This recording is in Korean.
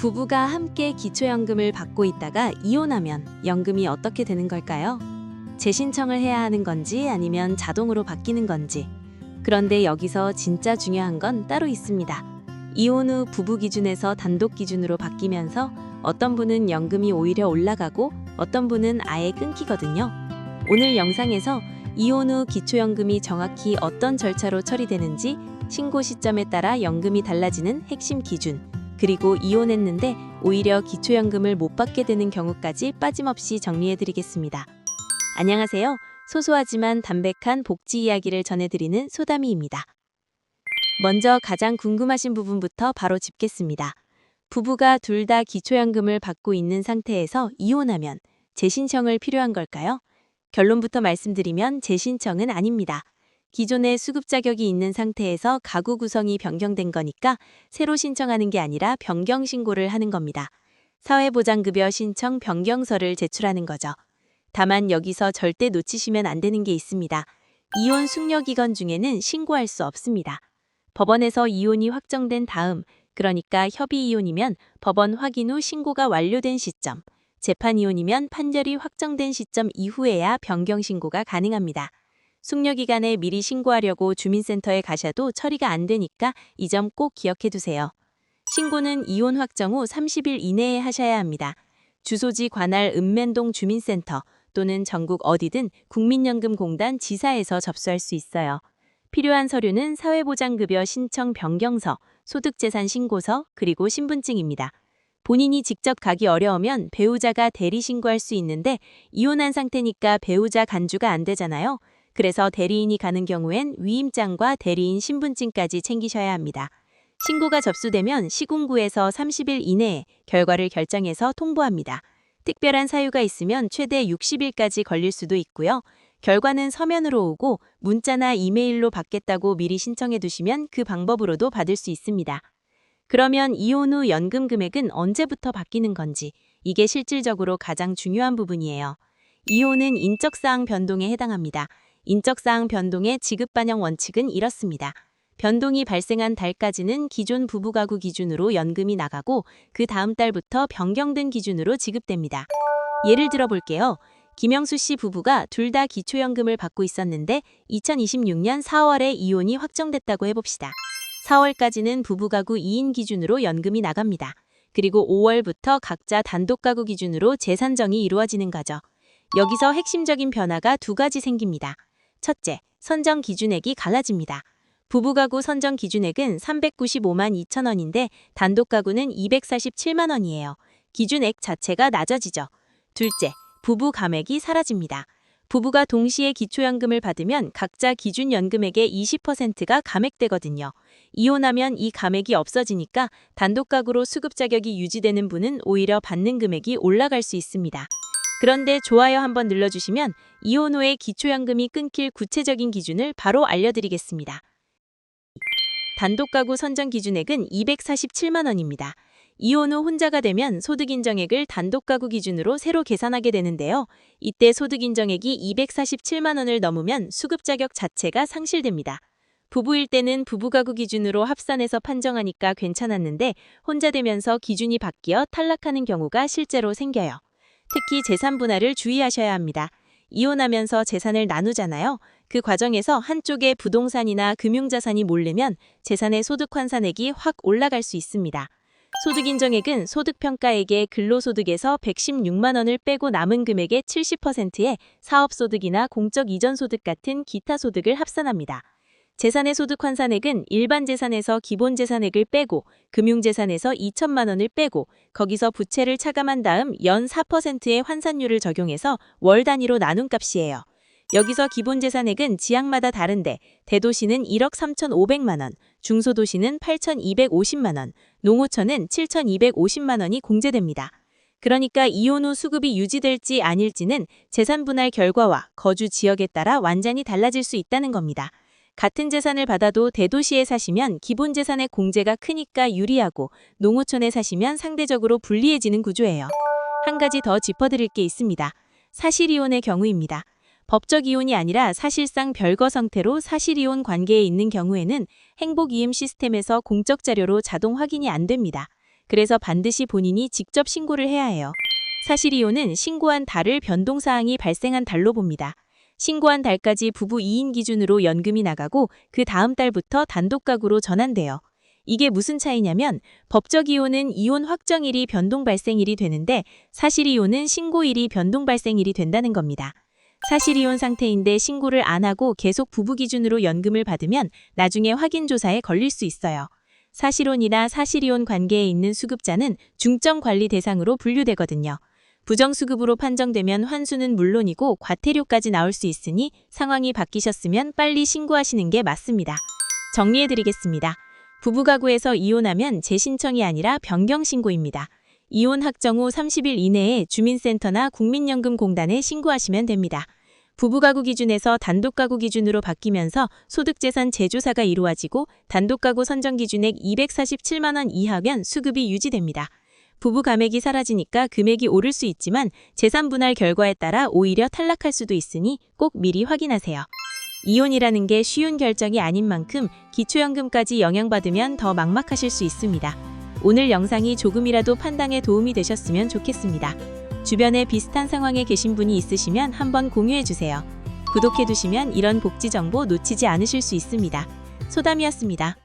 부부가 함께 기초연금을 받고 있다가 이혼하면 연금이 어떻게 되는 걸까요? 재신청을 해야 하는 건지 아니면 자동으로 바뀌는 건지. 그런데 여기서 진짜 중요한 건 따로 있습니다. 이혼 후 부부 기준에서 단독 기준으로 바뀌면서 어떤 분은 연금이 오히려 올라가고 어떤 분은 아예 끊기거든요. 오늘 영상에서 이혼 후 기초연금이 정확히 어떤 절차로 처리되는지, 신고 시점에 따라 연금이 달라지는 핵심 기준, 그리고 이혼했는데 오히려 기초연금을 못 받게 되는 경우까지 빠짐없이 정리해드리겠습니다. 안녕하세요. 소소하지만 담백한 복지 이야기를 전해드리는 소담이입니다. 먼저 가장 궁금하신 부분부터 바로 짚겠습니다. 부부가 둘 다 기초연금을 받고 있는 상태에서 이혼하면 재신청을 필요한 걸까요? 결론부터 말씀드리면 재신청은 아닙니다. 기존에 수급 자격이 있는 상태에서 가구 구성이 변경된 거니까 새로 신청하는 게 아니라 변경 신고를 하는 겁니다. 사회보장급여 신청 변경서를 제출하는 거죠. 다만 여기서 절대 놓치시면 안 되는 게 있습니다. 이혼 숙려 기간 중에는 신고할 수 없습니다. 법원에서 이혼이 확정된 다음, 그러니까 협의 이혼이면 법원 확인 후 신고가 완료된 시점, 재판 이혼이면 판결이 확정된 시점 이후에야 변경 신고가 가능합니다. 숙려 기간에 미리 신고하려고 주민센터에 가셔도 처리가 안 되니까 이 점 꼭 기억해 두세요. 신고는 이혼 확정 후 30일 이내에 하셔야 합니다. 주소지 관할 읍면동 주민센터 또는 전국 어디든 국민연금공단 지사에서 접수할 수 있어요. 필요한 서류는 사회보장급여 신청 변경서, 소득재산 신고서, 그리고 신분증입니다. 본인이 직접 가기 어려우면 배우자가 대리 신고할 수 있는데 이혼한 상태니까 배우자 간주가 안 되잖아요. 그래서 대리인이 가는 경우엔 위임장과 대리인 신분증까지 챙기셔야 합니다. 신고가 접수되면 시군구에서 30일 이내에 결과를 결정해서 통보합니다. 특별한 사유가 있으면 최대 60일까지 걸릴 수도 있고요. 결과는 서면으로 오고 문자나 이메일로 받겠다고 미리 신청해 두시면 그 방법으로도 받을 수 있습니다. 그러면 이혼 후 연금 금액은 언제부터 바뀌는 건지, 이게 실질적으로 가장 중요한 부분이에요. 이혼은 인적사항 변동에 해당합니다. 인적사항 변동의 지급 반영 원칙은 이렇습니다. 변동이 발생한 달까지는 기존 부부가구 기준으로 연금이 나가고 그 다음 달부터 변경된 기준으로 지급됩니다. 예를 들어 볼게요. 김영수 씨 부부가 둘 다 기초연금을 받고 있었는데 2026년 4월에 이혼이 확정됐다고 해봅시다. 4월까지는 부부가구 2인 기준으로 연금이 나갑니다. 그리고 5월부터 각자 단독가구 기준으로 재산정이 이루어지는 거죠. 여기서 핵심적인 변화가 두 가지 생깁니다. 첫째, 선정 기준액이 갈라집니다. 부부가구 선정 기준액은 395만 2천 원인데 단독가구는 247만 원이에요. 기준액 자체가 낮아지죠. 둘째, 부부 감액이 사라집니다. 부부가 동시에 기초연금을 받으면 각자 기준 연금액의 20%가 감액되거든요. 이혼하면 이 감액이 없어지니까 단독가구로 수급 자격이 유지되는 분은 오히려 받는 금액이 올라갈 수 있습니다. 그런데 좋아요 한번 눌러주시면 이혼 후에 기초연금이 끊길 구체적인 기준을 바로 알려드리겠습니다. 단독가구 선정 기준액은 247만 원입니다. 이혼 후 혼자가 되면 소득인정액을 단독가구 기준으로 새로 계산하게 되는데요. 이때 소득인정액이 247만 원을 넘으면 수급 자격 자체가 상실됩니다. 부부일 때는 부부가구 기준으로 합산해서 판정하니까 괜찮았는데 혼자 되면서 기준이 바뀌어 탈락하는 경우가 실제로 생겨요. 특히 재산 분할을 주의하셔야 합니다. 이혼하면서 재산을 나누잖아요. 그 과정에서 한쪽에 부동산이나 금융자산이 몰리면 재산의 소득 환산액이 확 올라갈 수 있습니다. 소득인정액은 소득평가액의 근로소득에서 116만 원을 빼고 남은 금액의 70%에 사업소득이나 공적 이전소득 같은 기타 소득을 합산합니다. 재산의 소득 환산액은 일반 재산에서 기본 재산액을 빼고 금융재산에서 2천만 원을 빼고 거기서 부채를 차감한 다음 연 4%의 환산율을 적용해서 월 단위로 나눈 값이에요. 여기서 기본 재산액은 지역마다 다른데 대도시는 1억 3,500만 원, 중소도시는 8,250만 원, 농어촌은 7,250만 원이 공제됩니다. 그러니까 이혼 후 수급이 유지될지 아닐지는 재산 분할 결과와 거주 지역에 따라 완전히 달라질 수 있다는 겁니다. 같은 재산을 받아도 대도시에 사시면 기본 재산의 공제가 크니까 유리하고 농어촌에 사시면 상대적으로 불리해지는 구조예요. 한 가지 더 짚어드릴 게 있습니다. 사실이혼의 경우입니다. 법적 이혼이 아니라 사실상 별거 상태로 사실이혼 관계에 있는 경우에는 행복이임 시스템에서 공적 자료로 자동 확인이 안 됩니다. 그래서 반드시 본인이 직접 신고를 해야 해요. 사실이혼은 신고한 달을 변동사항이 발생한 달로 봅니다. 신고한 달까지 부부 2인 기준으로 연금이 나가고 그 다음 달부터 단독가구로 전환돼요. 이게 무슨 차이냐면 법적 이혼은 이혼 확정일이 변동 발생일이 되는데 사실이혼은 신고일이 변동 발생일이 된다는 겁니다. 사실이혼 상태인데 신고를 안 하고 계속 부부 기준으로 연금을 받으면 나중에 확인조사에 걸릴 수 있어요. 사실혼이나 사실이혼 관계에 있는 수급자는 중점 관리 대상으로 분류되거든요. 부정수급으로 판정되면 환수는 물론이고 과태료까지 나올 수 있으니 상황이 바뀌셨으면 빨리 신고하시는 게 맞습니다. 정리해드리겠습니다. 부부가구에서 이혼하면 재신청이 아니라 변경신고입니다. 이혼 확정 후 30일 이내에 주민센터나 국민연금공단에 신고하시면 됩니다. 부부가구 기준에서 단독가구 기준으로 바뀌면서 소득재산 재조사가 이루어지고 단독가구 선정기준액 247만 원 이하면 수급이 유지됩니다. 부부 감액이 사라지니까 금액이 오를 수 있지만 재산 분할 결과에 따라 오히려 탈락할 수도 있으니 꼭 미리 확인하세요. 이혼이라는 게 쉬운 결정이 아닌 만큼 기초연금까지 영향받으면 더 막막하실 수 있습니다. 오늘 영상이 조금이라도 판단에 도움이 되셨으면 좋겠습니다. 주변에 비슷한 상황에 계신 분이 있으시면 한번 공유해주세요. 구독해두시면 이런 복지 정보 놓치지 않으실 수 있습니다. 소담이었습니다.